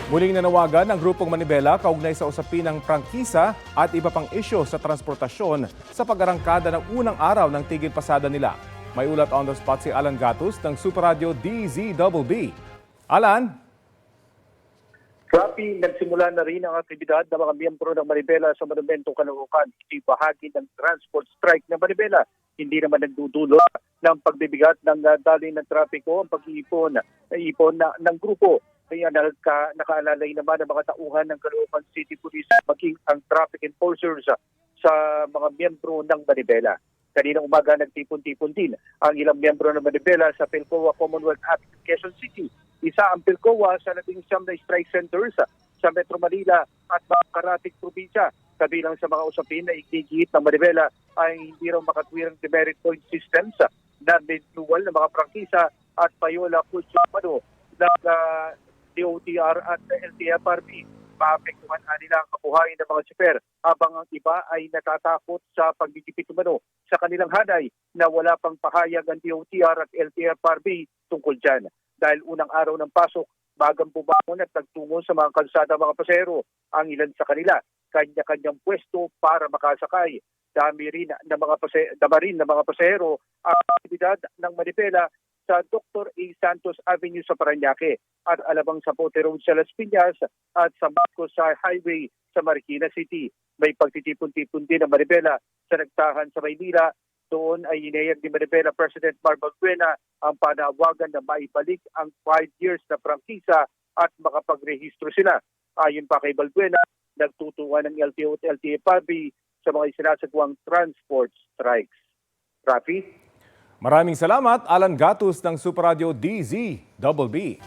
Muling nanawagan ng Grupong Manibela kaugnay sa usapin ng prangkisa at iba pang isyo sa transportasyon sa pag-arangkada ng unang araw ng tigil pasada nila. May ulat on the spot si Alan Gatus ng Super Radio DZBB. Alan? Rapi, nagsimula na rin ang aktibidad ng mga miyembro ng Manibela sa Monumentong Caloocan. Ito'y bahagi ng transport strike ng Manibela. Hindi naman nagdudulo ng pagbibigat ng daloy ng trapiko ang pag-iipon ng grupo. Kaya nakaalalay naman ang mga tauhan ng Caloocan City Police maging ang traffic enforcers sa mga miyembro ng Manibela. Kaninang umaga nagtipon-tipon din ang ilang miyembro ng Manibela sa Philcoa Commonwealth Avenue, Quezon City. Isa ang Philcoa sa 19 na strike centers sa Metro Manila at mga karating probinsya. Kabilang sa mga usapin na igigit ng Manibela ay hindi raw makatwirang demerit point systems na renewal ng mga prangkisa at payola kutsumano ng DOTR at LTFRB. Maapektuhan nila ang kabuhayan ng mga siper habang ang iba ay natatakot sa pagdidikit umano sa kanilang hanay na wala pang pahayag ang DOTR at LTFRB tungkol dyan. Dahil unang araw ng pasok, bagang bumangon at nagtungo sa mga kalsada mga pasahero. Ang ilan sa kanila, kanya-kanyang pwesto para makasakay. Dami rin ng mga pasahero ang aktibidad ng Manibela sa Dr. A. Santos Avenue sa Parañaque at Alabang Zapote Road sa Las Piñas at sa Marcos Highway sa Marikina City. May pagtitipon-tipon din ng Manibela sa nagtahan sa Maynila. Doon ay inayag ni Manibela President Mar Balbuena ang panawagan na maibalik ang 5 years na prangkisa at makapagrehistro sila. Ayon pa kay Balbuena, nagtutuwa ng LTO at LTFRB sa mga isinasagawang transport strikes. Rafi? Maraming salamat, Alan Gatus ng Super Radio DZBB.